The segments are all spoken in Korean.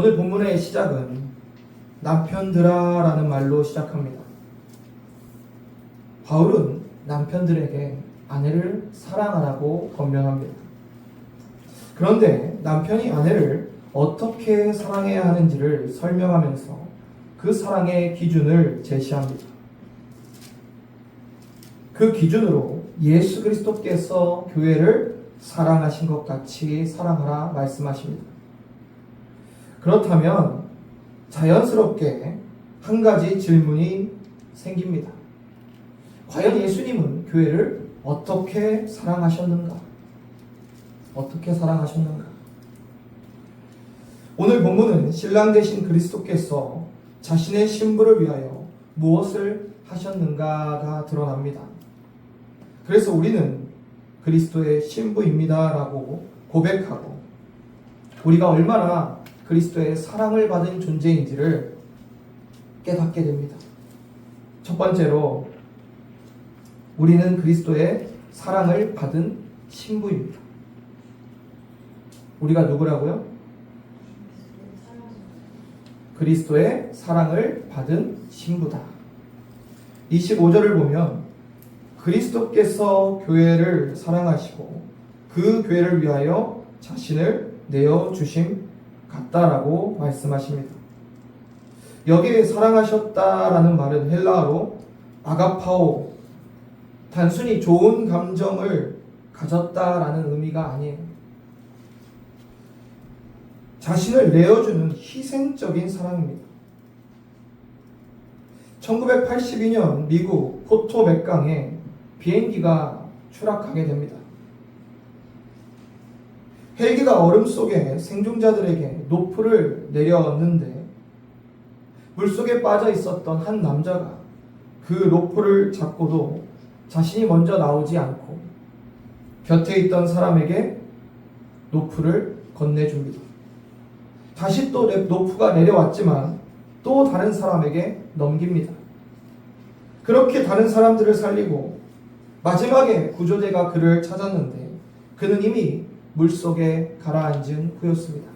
오늘 본문의 시작은 남편들아라는 말로 시작합니다. 바울은 남편들에게 아내를 사랑하라고 권면합니다. 그런데 남편이 아내를 어떻게 사랑해야 하는지를 설명하면서 그 사랑의 기준을 제시합니다. 그 기준으로 예수 그리스도께서 교회를 사랑하신 것 같이 사랑하라 말씀하십니다. 그렇다면 자연스럽게 한 가지 질문이 생깁니다. 과연 예수님은 교회를 어떻게 사랑하셨는가? 어떻게 사랑하셨는가? 오늘 본문은 신랑 되신 그리스도께서 자신의 신부를 위하여 무엇을 하셨는가가 드러납니다. 그래서 우리는 그리스도의 신부입니다라고 고백하고 우리가 얼마나 그리스도의 사랑을 받은 존재인지를 깨닫게 됩니다. 첫 번째로 우리는 그리스도의 사랑을 받은 신부입니다. 우리가 누구라고요? 그리스도의 사랑을 받은 신부다. 25절을 보면 그리스도께서 교회를 사랑하시고 그 교회를 위하여 자신을 내어주심 같다라고 말씀하십니다. 여기에 사랑하셨다라는 말은 헬라어로 아가파오, 단순히 좋은 감정을 가졌다라는 의미가 아니에요. 자신을 내어주는 희생적인 사랑입니다. 1982년 미국 포토맥강에 비행기가 추락하게 됩니다. 헬기가 얼음 속에 생존자들에게 노프를 내렸는데 물속에 빠져 있었던 한 남자가 그 로프를 잡고도 자신이 먼저 나오지 않고 곁에 있던 사람에게 노프를 건네줍니다. 다시 또 노프가 내려왔지만 또 다른 사람에게 넘깁니다. 그렇게 다른 사람들을 살리고 마지막에 구조대가 그를 찾았는데 그는 이미 물속에 가라앉은 후였습니다.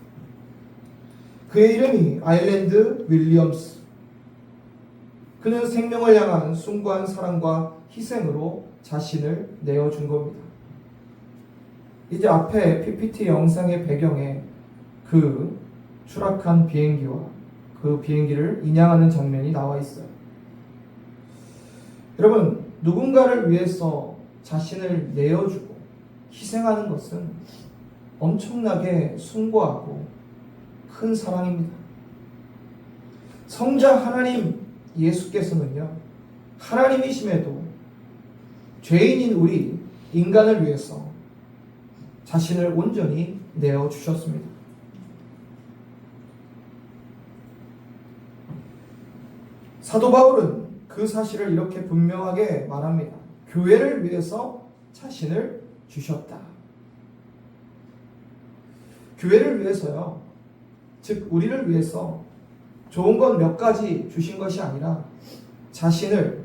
그의 이름이 아일랜드 윌리엄스. 그는 생명을 향한 숭고한 사랑과 희생으로 자신을 내어준 겁니다. 이제 앞에 PPT 영상의 배경에 그 추락한 비행기와 그 비행기를 인양하는 장면이 나와 있어요. 여러분, 누군가를 위해서 자신을 내어주고 희생하는 것은 엄청나게 숭고하고 큰 사랑입니다. 성자 하나님 예수께서는요, 하나님이심에도 죄인인 우리 인간을 위해서 자신을 온전히 내어주셨습니다. 사도 바울은 그 사실을 이렇게 분명하게 말합니다. 교회를 위해서 자신을 주셨다. 교회를 위해서요, 즉 우리를 위해서 좋은 건 몇 가지 주신 것이 아니라 자신을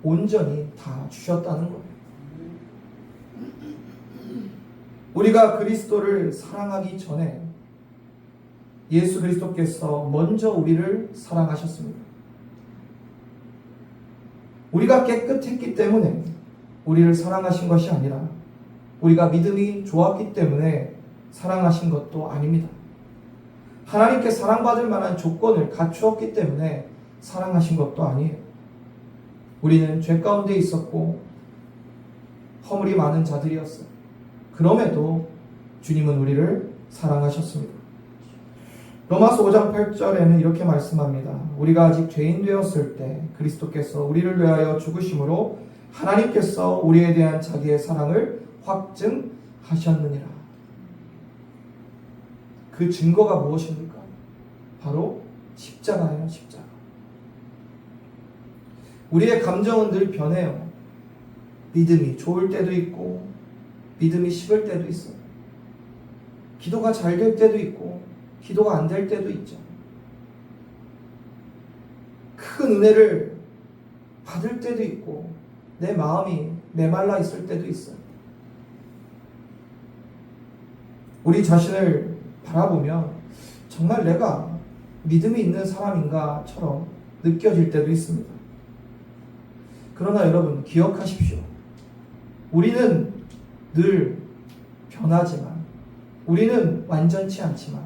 온전히 다 주셨다는 거예요. 우리가 그리스도를 사랑하기 전에 예수 그리스도께서 먼저 우리를 사랑하셨습니다. 우리가 깨끗했기 때문에 우리를 사랑하신 것이 아니라 우리가 믿음이 좋았기 때문에 사랑하신 것도 아닙니다. 하나님께 사랑받을 만한 조건을 갖추었기 때문에 사랑하신 것도 아니에요. 우리는 죄 가운데 있었고 허물이 많은 자들이었어요. 그럼에도 주님은 우리를 사랑하셨습니다. 로마서 5장 8절에는 이렇게 말씀합니다. 우리가 아직 죄인 되었을 때 그리스도께서 우리를 위하여 죽으심으로 하나님께서 우리에 대한 자기의 사랑을 확증하셨느니라. 그 증거가 무엇입니까? 바로 십자가예요, 십자가. 우리의 감정은 늘 변해요. 믿음이 좋을 때도 있고 믿음이 식을 때도 있어요. 기도가 잘 될 때도 있고 기도가 안 될 때도 있죠. 큰 은혜를 받을 때도 있고 내 마음이 메말라 있을 때도 있어요. 우리 자신을 바라보면 정말 내가 믿음이 있는 사람인가처럼 느껴질 때도 있습니다. 그러나 여러분 기억하십시오. 우리는 늘 변하지만, 우리는 완전치 않지만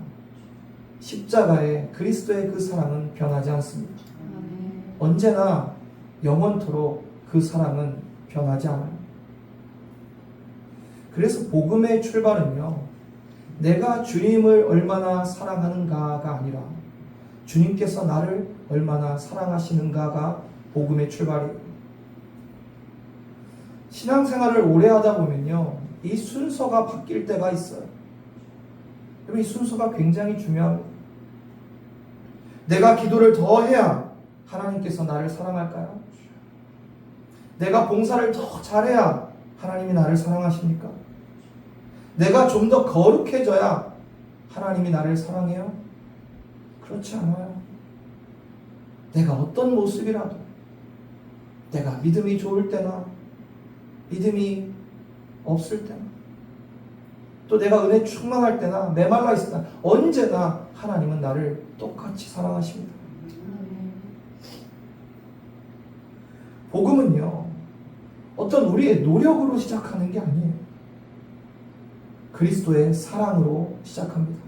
십자가의 그리스도의 그 사랑은 변하지 않습니다. 언제나 영원토록 그 사랑은 변하지 않아요. 그래서 복음의 출발은요, 내가 주님을 얼마나 사랑하는가가 아니라 주님께서 나를 얼마나 사랑하시는가가 복음의 출발이에요. 신앙생활을 오래 하다 보면요, 이 순서가 바뀔 때가 있어요. 여러분, 이 순서가 굉장히 중요합니다. 내가 기도를 더 해야 하나님께서 나를 사랑할까요? 내가 봉사를 더 잘해야 하나님이 나를 사랑하십니까? 내가 좀 더 거룩해져야 하나님이 나를 사랑해요? 그렇지 않아요. 내가 어떤 모습이라도, 내가 믿음이 좋을 때나 믿음이 없을 때나, 또 내가 은혜 충만할 때나 메말라 있을 때나 언제나 하나님은 나를 똑같이 사랑하십니다. 복음은요, 어떤 우리의 노력으로 시작하는 게 아니에요. 그리스도의 사랑으로 시작합니다.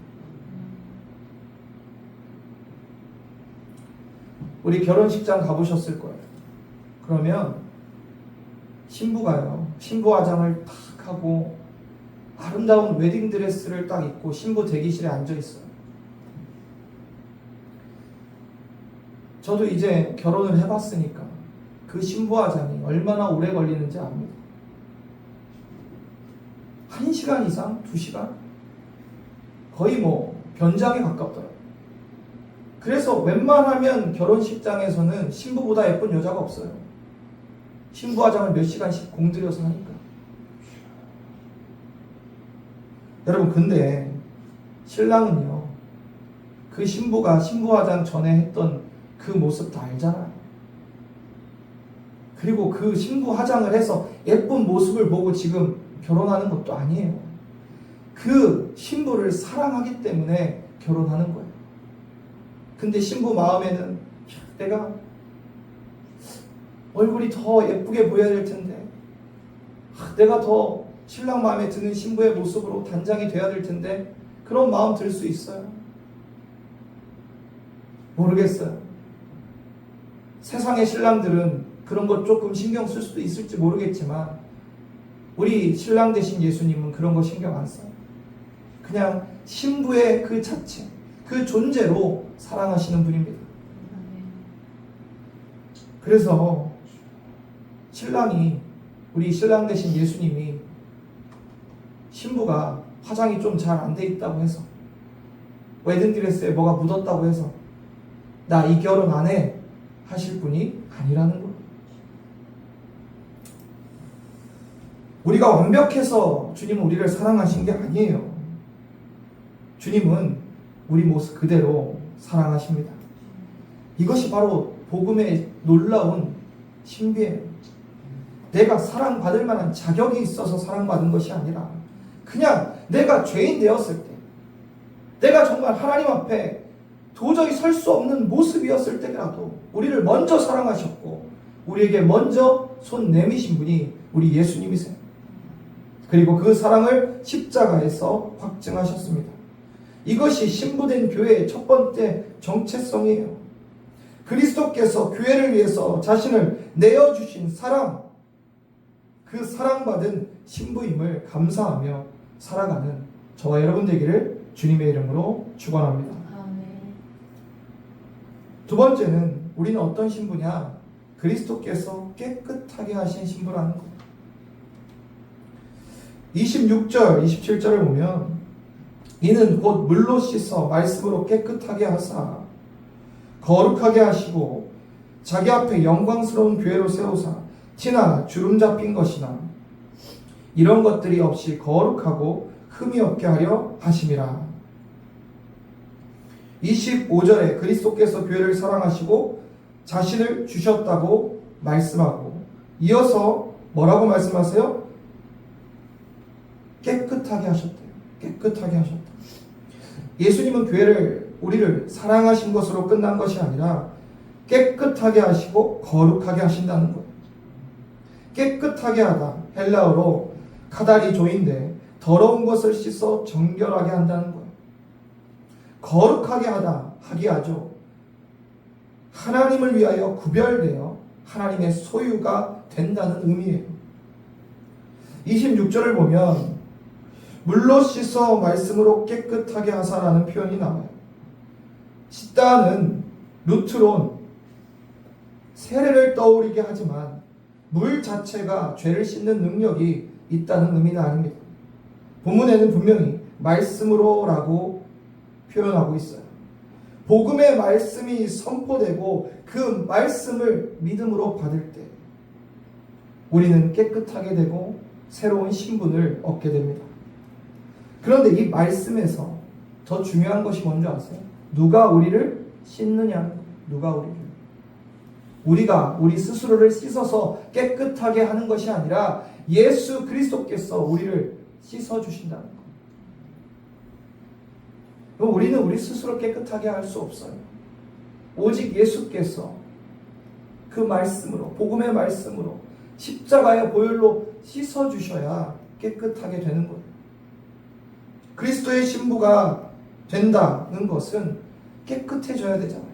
우리 결혼식장 가보셨을 거예요. 그러면 신부가요, 신부 화장을 탁 하고 아름다운 웨딩드레스를 딱 입고 신부 대기실에 앉아 있어요. 저도 이제 결혼을 해봤으니까 그 신부 화장이 얼마나 오래 걸리는지 압니다. 1시간 이상? 2시간? 거의 변장에 가깝더라고요. 그래서 웬만하면 결혼식장에서는 신부보다 예쁜 여자가 없어요. 신부 화장을 몇 시간씩 공들여서 하니까. 여러분, 근데 신랑은요, 그 신부가 신부 화장 전에 했던 그 모습 다 알잖아요. 그리고 그 신부 화장을 해서 예쁜 모습을 보고 지금 결혼하는 것도 아니에요. 그 신부를 사랑하기 때문에 결혼하는 거예요. 근데 신부 마음에는 내가 얼굴이 더 예쁘게 보여야 될 텐데, 내가 더 신랑 마음에 드는 신부의 모습으로 단장이 돼야 될 텐데, 그런 마음 들 수 있어요? 모르겠어요. 세상의 신랑들은 그런 것 조금 신경 쓸 수도 있을지 모르겠지만 우리 신랑 되신 예수님은 그런 거 신경 안 써요. 그냥 신부의 그 자체, 그 존재로 사랑하시는 분입니다. 그래서 신랑이, 우리 신랑 되신 예수님이 신부가 화장이 좀 잘 안 돼 있다고 해서, 웨딩드레스에 뭐가 묻었다고 해서 나 이 결혼 안 해 하실 분이 아니라는 거예요. 우리가 완벽해서 주님은 우리를 사랑하신 게 아니에요. 주님은 우리 모습 그대로 사랑하십니다. 이것이 바로 복음의 놀라운 신비예요. 내가 사랑받을 만한 자격이 있어서 사랑받은 것이 아니라 그냥 내가 죄인 되었을 때, 내가 정말 하나님 앞에 도저히 설 수 없는 모습이었을 때라도 우리를 먼저 사랑하셨고 우리에게 먼저 손 내미신 분이 우리 예수님이세요. 그리고 그 사랑을 십자가에서 확증하셨습니다. 이것이 신부된 교회의 첫 번째 정체성이에요. 그리스도께서 교회를 위해서 자신을 내어주신 사랑, 그 사랑받은 신부임을 감사하며 살아가는 저와 여러분 되기를 주님의 이름으로 축원합니다. 두 번째는 우리는 어떤 신부냐? 그리스도께서 깨끗하게 하신 신부라는 것. 26절, 27절을 보면 이는 곧 물로 씻어 말씀으로 깨끗하게 하사 거룩하게 하시고 자기 앞에 영광스러운 교회로 세우사 티나 주름 잡힌 것이나 이런 것들이 없이 거룩하고 흠이 없게 하려 하심이라. 25절에 그리스도께서 교회를 사랑하시고 자신을 주셨다고 말씀하고 이어서 뭐라고 말씀하세요? 깨끗하게 하셨대요. 깨끗하게 하셨다. 예수님은 교회를 우리를 사랑하신 것으로 끝난 것이 아니라 깨끗하게 하시고 거룩하게 하신다는 거예요. 깨끗하게 하다, 헬라어로 카다리조인데 더러운 것을 씻어 정결하게 한다는 거예요. 거룩하게 하다, 하기하죠. 하나님을 위하여 구별되어 하나님의 소유가 된다는 의미예요. 26절을 보면 물로 씻어 말씀으로 깨끗하게 하사라는 표현이 나와요. 씻다는 루트론, 세례를 떠오르게 하지만 물 자체가 죄를 씻는 능력이 있다는 의미는 아닙니다. 본문에는 분명히 말씀으로라고 표현하고 있어요. 복음의 말씀이 선포되고 그 말씀을 믿음으로 받을 때 우리는 깨끗하게 되고 새로운 신분을 얻게 됩니다. 그런데 이 말씀에서 더 중요한 것이 뭔지 아세요? 누가 우리를 씻느냐는 거예요. 누가 우리가 우리 스스로를 씻어서 깨끗하게 하는 것이 아니라 예수 그리스도께서 우리를 씻어주신다는 거예요. 그럼 우리는 우리 스스로 깨끗하게 할 수 없어요. 오직 예수께서 그 말씀으로, 복음의 말씀으로 십자가의 보혈로 씻어주셔야 깨끗하게 되는 거예요. 그리스도의 신부가 된다는 것은 깨끗해져야 되잖아요.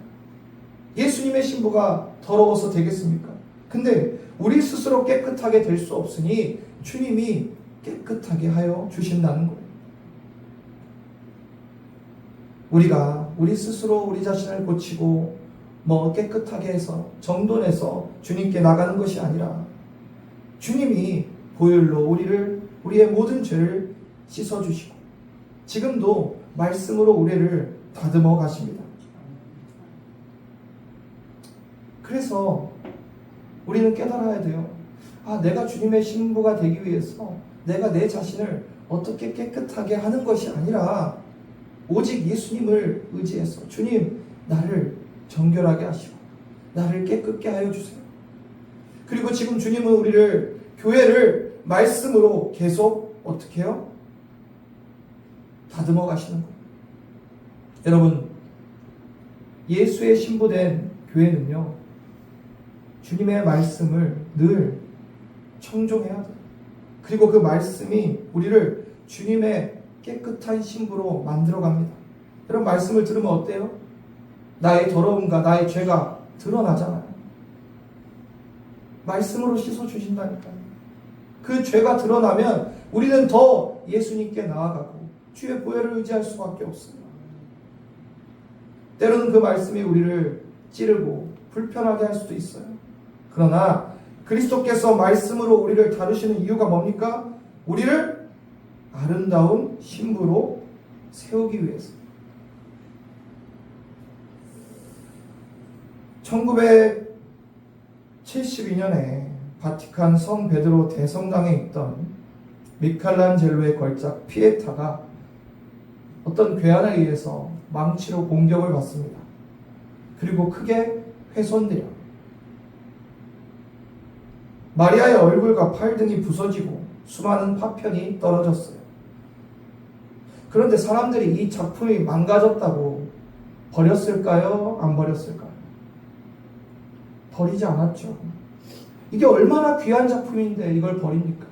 예수님의 신부가 더러워서 되겠습니까? 근데 우리 스스로 깨끗하게 될 수 없으니 주님이 깨끗하게 하여 주신다는 거예요. 우리가 우리 스스로 우리 자신을 고치고 깨끗하게 해서 정돈해서 주님께 나가는 것이 아니라 주님이 보혈로 우리의 모든 죄를 씻어주시고 지금도 말씀으로 우리를 다듬어 가십니다. 그래서 우리는 깨달아야 돼요. 내가 주님의 신부가 되기 위해서 내가 내 자신을 어떻게 깨끗하게 하는 것이 아니라 오직 예수님을 의지해서 주님 나를 정결하게 하시고 나를 깨끗게 하여 주세요. 그리고 지금 주님은 우리를 교회를 말씀으로 계속 어떻게 해요? 다듬어 가시는 거예요. 여러분 예수의 신부된 교회는요 주님의 말씀을 늘 청종해야 돼요. 그리고 그 말씀이 우리를 주님의 깨끗한 신부로 만들어갑니다. 여러분 말씀을 들으면 어때요? 나의 더러움과 나의 죄가 드러나잖아요. 말씀으로 씻어주신다니까요. 그 죄가 드러나면 우리는 더 예수님께 나아가고 주의 보혈을 의지할 수밖에 없습니다. 때로는 그 말씀이 우리를 찌르고 불편하게 할 수도 있어요. 그러나 그리스도께서 말씀으로 우리를 다루시는 이유가 뭡니까? 우리를 아름다운 신부로 세우기 위해서. 1972년에 바티칸 성 베드로 대성당에 있던 미켈란젤로의 걸작 피에타가 어떤 괴한에 의해서 망치로 공격을 받습니다. 그리고 크게 훼손돼요. 마리아의 얼굴과 팔 등이 부서지고 수많은 파편이 떨어졌어요. 그런데 사람들이 이 작품이 망가졌다고 버렸을까요? 안 버렸을까요? 버리지 않았죠. 이게 얼마나 귀한 작품인데 이걸 버립니까?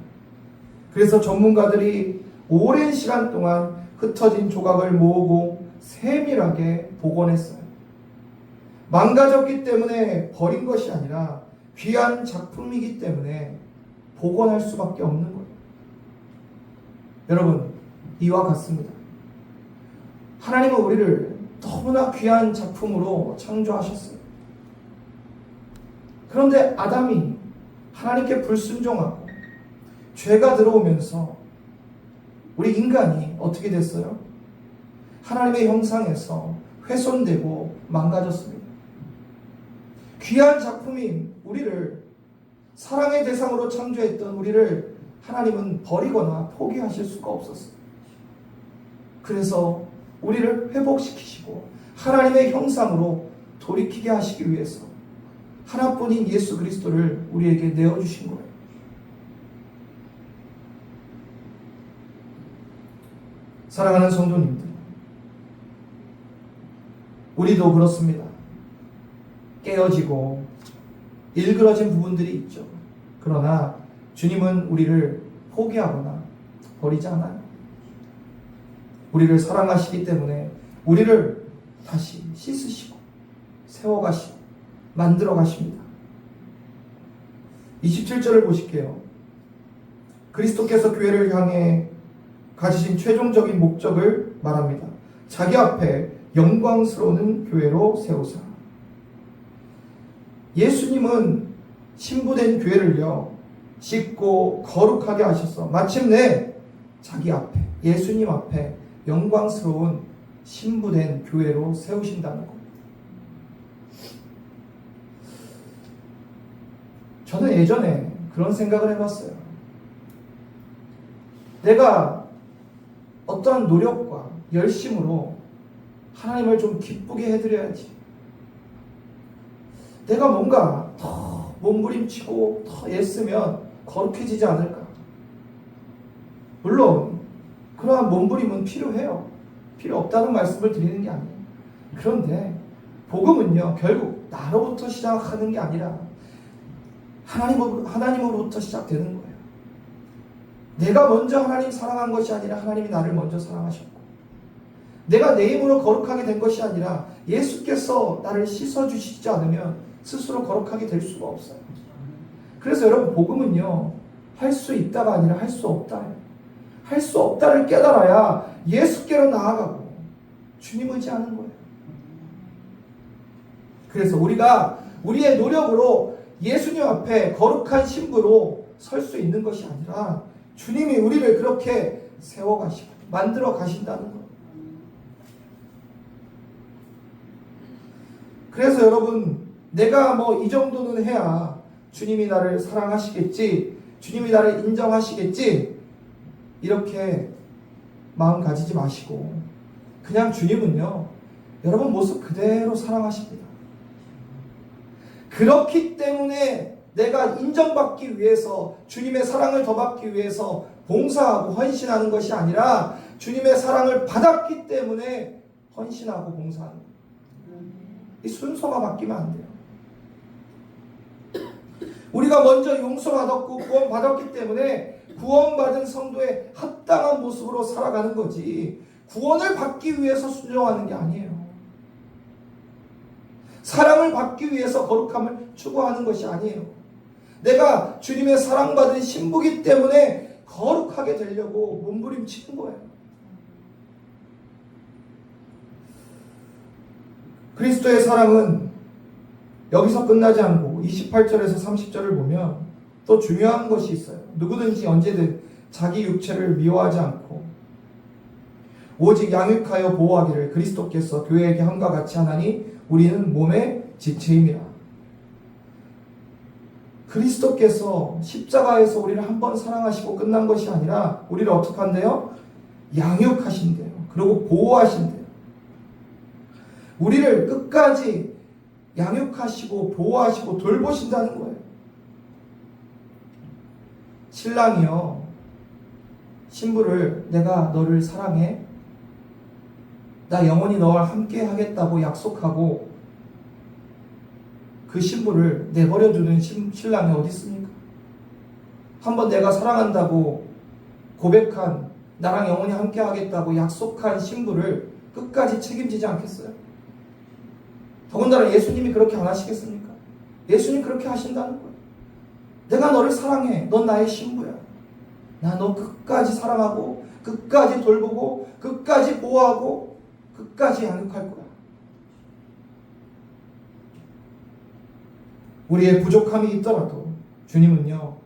그래서 전문가들이 오랜 시간 동안 흩어진 조각을 모으고 세밀하게 복원했어요. 망가졌기 때문에 버린 것이 아니라 귀한 작품이기 때문에 복원할 수밖에 없는 거예요. 여러분, 이와 같습니다. 하나님은 우리를 너무나 귀한 작품으로 창조하셨어요. 그런데 아담이 하나님께 불순종하고 죄가 들어오면서 우리 인간이 어떻게 됐어요? 하나님의 형상에서 훼손되고 망가졌습니다. 귀한 작품인 우리를, 사랑의 대상으로 창조했던 우리를 하나님은 버리거나 포기하실 수가 없었어요. 그래서 우리를 회복시키시고 하나님의 형상으로 돌이키게 하시기 위해서 하나뿐인 예수 그리스도를 우리에게 내어주신 거예요. 사랑하는 성도님들, 우리도 그렇습니다. 깨어지고 일그러진 부분들이 있죠. 그러나 주님은 우리를 포기하거나 버리지 않아요. 우리를 사랑하시기 때문에 우리를 다시 씻으시고 세워가시고 만들어 가십니다. 27절을 보실게요. 그리스도께서 교회를 향해 가지신 최종적인 목적을 말합니다. 자기 앞에 영광스러운 교회로 세우사. 예수님은 신부된 교회를요 씻고 거룩하게 하셔서 마침내 자기 앞에, 예수님 앞에 영광스러운 신부된 교회로 세우신다는 겁니다. 저는 예전에 그런 생각을 해봤어요. 내가 어떠한 노력과 열심으로 하나님을 좀 기쁘게 해드려야지. 내가 뭔가 더 몸부림치고 더 애쓰면 거룩해지지 않을까. 물론 그러한 몸부림은 필요해요. 필요 없다는 말씀을 드리는 게 아니에요. 그런데 복음은요 결국 나로부터 시작하는 게 아니라 하나님으로부터 시작되는 거예요. 내가 먼저 하나님 사랑한 것이 아니라 하나님이 나를 먼저 사랑하셨고, 내가 내 힘으로 거룩하게 된 것이 아니라 예수께서 나를 씻어주시지 않으면 스스로 거룩하게 될 수가 없어요. 그래서 여러분 복음은요 할 수 있다가 아니라 할 수 없다예요. 할 수 없다를 깨달아야 예수께로 나아가고 주님 의지하는 거예요. 그래서 우리가 우리의 노력으로 예수님 앞에 거룩한 신부로 설 수 있는 것이 아니라 주님이 우리를 그렇게 세워가시고 만들어 가신다는 거예요. 그래서 여러분 내가 뭐 이 정도는 해야 주님이 나를 사랑하시겠지, 주님이 나를 인정하시겠지, 이렇게 마음 가지지 마시고 그냥 주님은요 여러분 모습 그대로 사랑하십니다. 그렇기 때문에 내가 인정받기 위해서, 주님의 사랑을 더 받기 위해서 봉사하고 헌신하는 것이 아니라 주님의 사랑을 받았기 때문에 헌신하고 봉사하는 거예요. 이 순서가 바뀌면 안 돼요. 우리가 먼저 용서받았고 구원받았기 때문에 구원받은 성도의 합당한 모습으로 살아가는 거지, 구원을 받기 위해서 순종하는 게 아니에요. 사랑을 받기 위해서 거룩함을 추구하는 것이 아니에요. 내가 주님의 사랑받은 신부기 때문에 거룩하게 되려고 몸부림치는 거예요. 그리스도의 사랑은 여기서 끝나지 않고 28절에서 30절을 보면 또 중요한 것이 있어요. 누구든지 언제든 자기 육체를 미워하지 않고 오직 양육하여 보호하기를 그리스도께서 교회에게 함과 같이 하나니 우리는 몸의 지체임이라. 그리스도께서 십자가에서 우리를 한 번 사랑하시고 끝난 것이 아니라 우리를 어떻게 한대요? 양육하신대요. 그리고 보호하신대요. 우리를 끝까지 양육하시고 보호하시고 돌보신다는 거예요. 신랑이요 신부를 내가 너를 사랑해, 나 영원히 너와 함께 하겠다고 약속하고 그 신부를 내버려두는 신랑이 어디 있습니까? 한번 내가 사랑한다고 고백한, 나랑 영원히 함께 하겠다고 약속한 신부를 끝까지 책임지지 않겠어요? 더군다나 예수님이 그렇게 안 하시겠습니까? 예수님 그렇게 하신다는 거예요. 내가 너를 사랑해. 넌 나의 신부야. 나 너 끝까지 사랑하고 끝까지 돌보고 끝까지 보호하고 끝까지 양육할 거야. 우리의 부족함이 있더라도 주님은요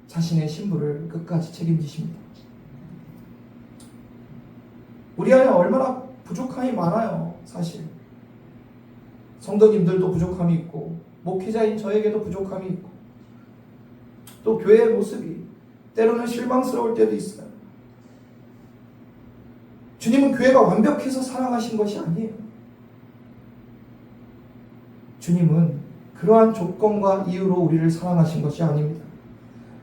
자신의 신부를 끝까지 책임지십니다. 우리 안에 얼마나 부족함이 많아요. 사실 성도님들도 부족함이 있고 목회자인 저에게도 부족함이 있고 또 교회의 모습이 때로는 실망스러울 때도 있어요. 주님은 교회가 완벽해서 사랑하신 것이 아니에요. 주님은 그러한 조건과 이유로 우리를 사랑하신 것이 아닙니다.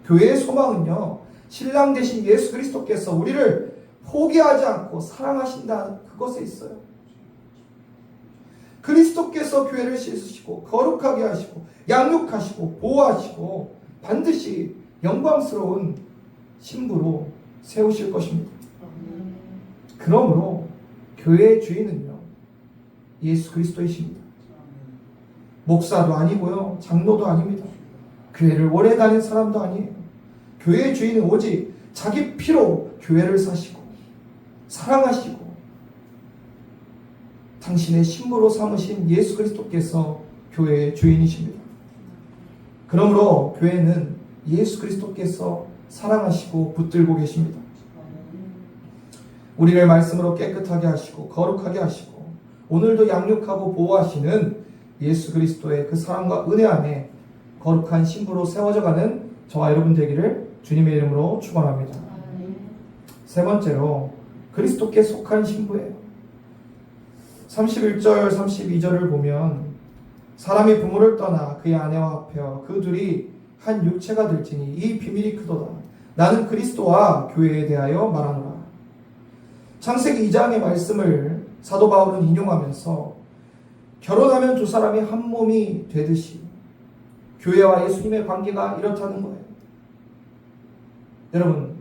교회의 소망은요 신랑 되신 예수 그리스도께서 우리를 포기하지 않고 사랑하신다, 그것에 있어요. 그리스도께서 교회를 씻으시고 거룩하게 하시고 양육하시고 보호하시고 반드시 영광스러운 신부로 세우실 것입니다. 그러므로 교회의 주인은요, 예수 그리스도이십니다. 목사도 아니고요, 장로도 아닙니다. 교회를 오래 다닌 사람도 아니에요. 교회의 주인은 오직 자기 피로 교회를 사시고 사랑하시고 당신의 신부로 삼으신 예수 그리스도께서 교회의 주인이십니다. 그러므로 교회는 예수 그리스도께서 사랑하시고 붙들고 계십니다. 우리를 말씀으로 깨끗하게 하시고 거룩하게 하시고 오늘도 양육하고 보호하시는 예수 그리스도의 그 사랑과 은혜 안에 거룩한 신부로 세워져가는 저와 여러분 되기를 주님의 이름으로 축원합니다. 세 번째로 그리스도께 속한 신부예요. 31절 32절을 보면 사람이 부모를 떠나 그의 아내와 합하여 그 둘이 한 육체가 될지니 이 비밀이 크도다. 나는 그리스도와 교회에 대하여 말하노라. 창세기 2장의 말씀을 사도 바울은 인용하면서 결혼하면 두 사람이 한 몸이 되듯이 교회와 예수님의 관계가 이렇다는 거예요. 여러분,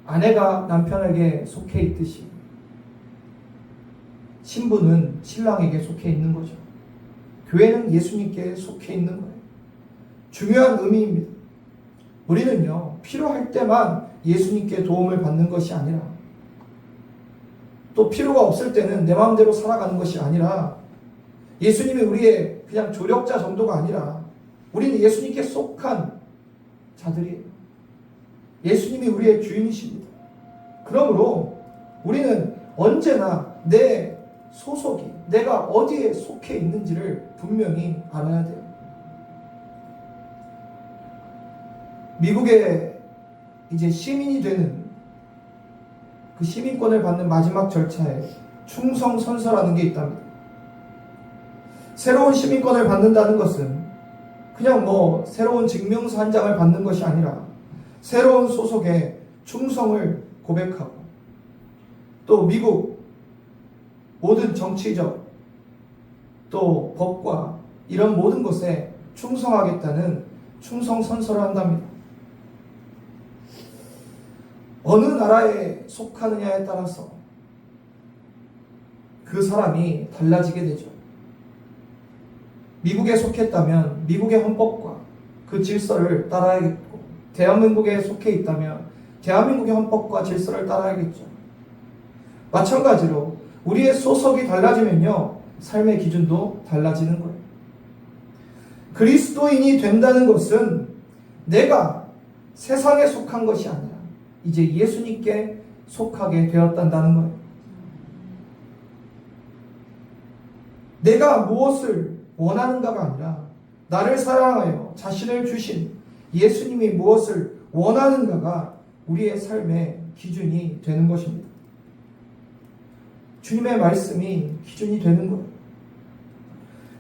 아내가 남편에게 속해 있듯이 신부는 신랑에게 속해 있는 거죠. 교회는 예수님께 속해 있는 거예요. 중요한 의미입니다. 우리는요, 필요할 때만 예수님께 도움을 받는 것이 아니라 또 필요가 없을 때는 내 마음대로 살아가는 것이 아니라 예수님이 우리의 그냥 조력자 정도가 아니라 우리는 예수님께 속한 자들이에요. 예수님이 우리의 주인이십니다. 그러므로 우리는 언제나 내 소속이 내가 어디에 속해 있는지를 분명히 알아야 돼요. 미국에 이제 시민이 되는 그 시민권을 받는 마지막 절차에 충성 선서라는 게 있답니다. 새로운 시민권을 받는다는 것은 그냥 새로운 증명서 한 장을 받는 것이 아니라 새로운 소속에 충성을 고백하고 또 미국 모든 정치적 또 법과 이런 모든 것에 충성하겠다는 충성 선서를 한답니다. 어느 나라에 속하느냐에 따라서 그 사람이 달라지게 되죠. 미국에 속했다면 미국의 헌법과 그 질서를 따라야겠고, 대한민국에 속해 있다면 대한민국의 헌법과 질서를 따라야겠죠. 마찬가지로 우리의 소속이 달라지면요, 삶의 기준도 달라지는 거예요. 그리스도인이 된다는 것은 내가 세상에 속한 것이 아니라 이제 예수님께 속하게 되었다는 거예요. 내가 무엇을 원하는가가 아니라 나를 사랑하여 자신을 주신 예수님이 무엇을 원하는가가 우리의 삶의 기준이 되는 것입니다. 주님의 말씀이 기준이 되는 거예요.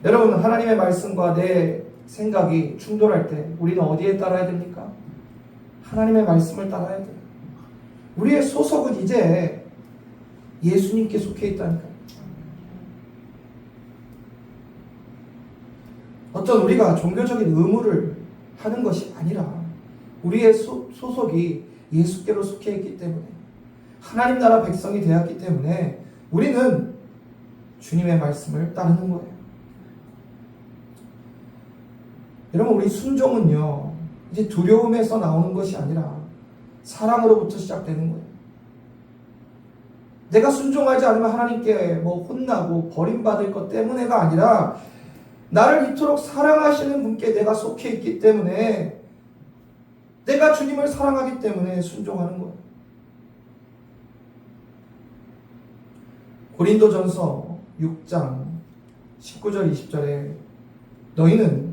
여러분, 하나님의 말씀과 내 생각이 충돌할 때 우리는 어디에 따라야 됩니까? 하나님의 말씀을 따라야 돼요. 우리의 소속은 이제 예수님께 속해 있다니까요. 어떤 우리가 종교적인 의무를 하는 것이 아니라 우리의 소속이 예수께로 속해 있기 때문에, 하나님 나라 백성이 되었기 때문에 우리는 주님의 말씀을 따르는 거예요. 여러분, 우리 순종은요, 이제 두려움에서 나오는 것이 아니라 사랑으로부터 시작되는 거예요. 내가 순종하지 않으면 하나님께 혼나고 버림받을 것 때문에가 아니라 나를 이토록 사랑하시는 분께 내가 속해 있기 때문에, 내가 주님을 사랑하기 때문에 순종하는 거예요. 고린도전서 6장 19절 20절에 너희는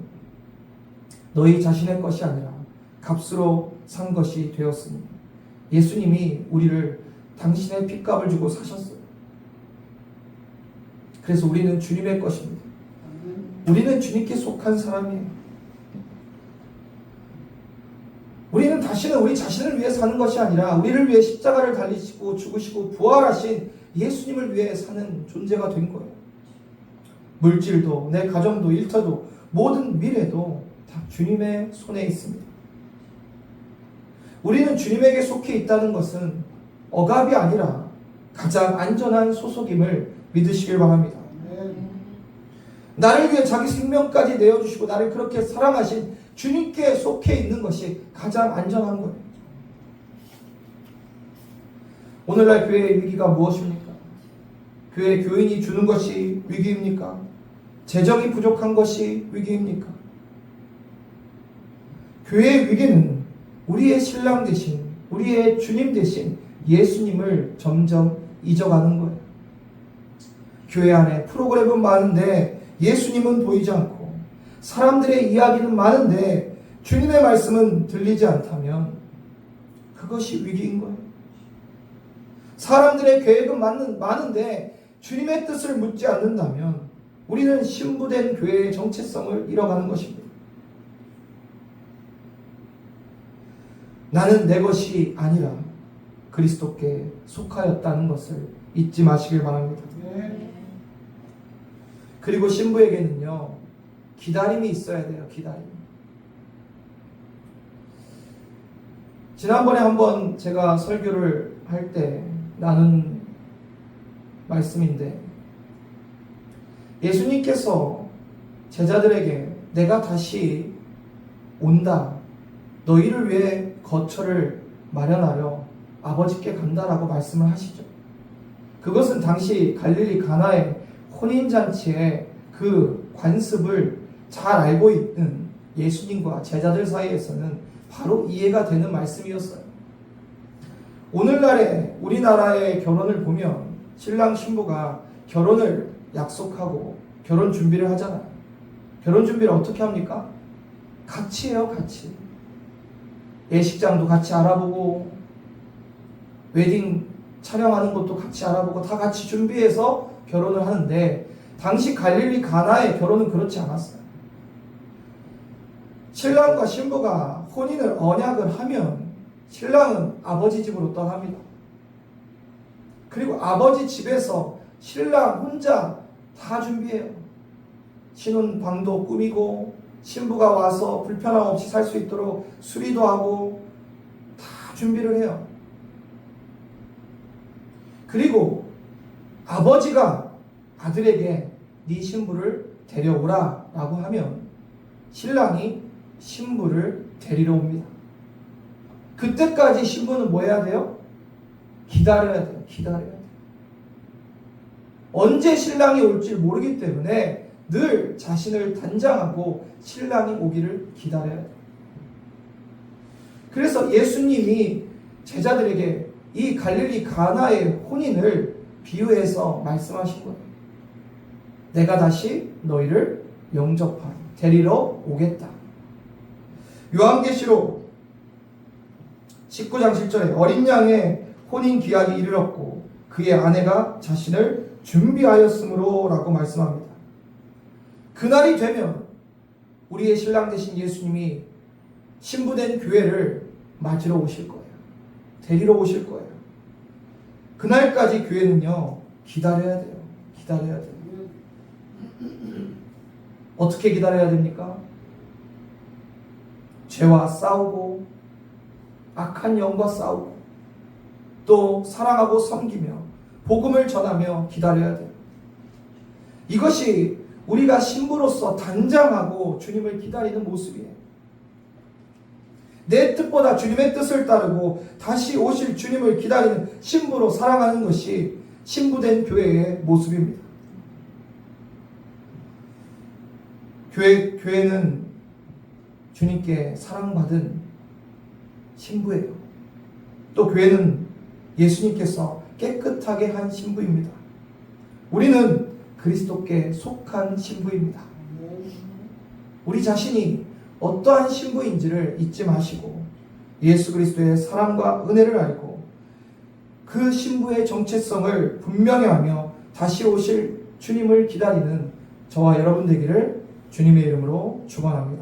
너희 자신의 것이 아니라 값으로 산 것이 되었으니 예수님이 우리를 당신의 핏값을 주고 사셨어요. 그래서 우리는 주님의 것입니다. 우리는 주님께 속한 사람이에요. 우리는 다시는 우리 자신을 위해 사는 것이 아니라 우리를 위해 십자가를 달리시고 죽으시고 부활하신 예수님을 위해 사는 존재가 된 거예요. 물질도, 내 가정도, 일터도, 모든 미래도 다 주님의 손에 있습니다. 우리는 주님에게 속해 있다는 것은 억압이 아니라 가장 안전한 소속임을 믿으시길 바랍니다. 나를 위해 자기 생명까지 내어주시고 나를 그렇게 사랑하신 주님께 속해 있는 것이 가장 안전한 거예요. 오늘날 교회의 위기가 무엇입니까? 교회 교인이 주는 것이 위기입니까? 재정이 부족한 것이 위기입니까? 교회의 위기는 우리의 신랑 대신, 우리의 주님 대신 예수님을 점점 잊어가는 거예요. 교회 안에 프로그램은 많은데 예수님은 보이지 않고, 사람들의 이야기는 많은데 주님의 말씀은 들리지 않다면 그것이 위기인 거예요. 사람들의 계획은 많은데 주님의 뜻을 묻지 않는다면 우리는 신부된 교회의 정체성을 잃어가는 것입니다. 나는 내 것이 아니라 그리스도께 속하였다는 것을 잊지 마시길 바랍니다. 그리고 신부에게는요, 기다림이 있어야 돼요. 기다림. 지난번에 한번 제가 설교를 할 때 나눈 말씀인데, 예수님께서 제자들에게 내가 다시 온다, 너희를 위해 거처를 마련하려 아버지께 간다라고 말씀을 하시죠. 그것은 당시 갈릴리 가나의 혼인잔치의 그 관습을 잘 알고 있는 예수님과 제자들 사이에서는 바로 이해가 되는 말씀이었어요. 오늘날의 우리나라의 결혼을 보면 신랑 신부가 결혼을 약속하고 결혼 준비를 하잖아요. 결혼 준비를 어떻게 합니까? 같이 해요, 같이. 예식장도 같이 알아보고, 웨딩 촬영하는 것도 같이 알아보고, 다 같이 준비해서 결혼을 하는데, 당시 갈릴리 가나의 결혼은 그렇지 않았어요. 신랑과 신부가 혼인을 언약을 하면 신랑은 아버지 집으로 떠납니다. 그리고 아버지 집에서 신랑 혼자 다 준비해요. 신혼방도 꾸미고, 신부가 와서 불편함 없이 살 수 있도록 수리도 하고 다 준비를 해요. 그리고 아버지가 아들에게 네 신부를 데려오라 라고 하면 신랑이 신부를 데리러 옵니다. 그때까지 신부는 뭐 해야 돼요? 기다려야 돼요. 기다려야 돼요. 언제 신랑이 올지 모르기 때문에 늘 자신을 단장하고 신랑이 오기를 기다려야 돼요. 그래서 예수님이 제자들에게 이 갈릴리 가나의 혼인을 비유해서 말씀하신 거예요. 내가 다시 너희를 영접하러 데리러 오겠다. 요한계시록 19장 7절에 어린 양의 혼인 기한이 이르렀고 그의 아내가 자신을 준비하였으므로 라고 말씀합니다. 그날이 되면 우리의 신랑 되신 예수님이 신부된 교회를 맞으러 오실 거예요. 데리러 오실 거예요. 그날까지 교회는요, 기다려야 돼요. 기다려야 돼요. 어떻게 기다려야 됩니까? 죄와 싸우고 악한 영과 싸우고 또 사랑하고 섬기며 복음을 전하며 기다려야 돼요. 이것이 우리가 신부로서 단장하고 주님을 기다리는 모습이에요. 내 뜻보다 주님의 뜻을 따르고 다시 오실 주님을 기다리는 신부로 살아가는 것이 신부된 교회의 모습입니다. 교회는 주님께 사랑받은 신부예요. 또 교회는 예수님께서 깨끗하게 한 신부입니다. 우리는 그리스도께 속한 신부입니다. 우리 자신이 어떠한 신부인지를 잊지 마시고 예수 그리스도의 사랑과 은혜를 알고 그 신부의 정체성을 분명히 하며 다시 오실 주님을 기다리는 저와 여러분 되기를 주님의 이름으로 축원합니다.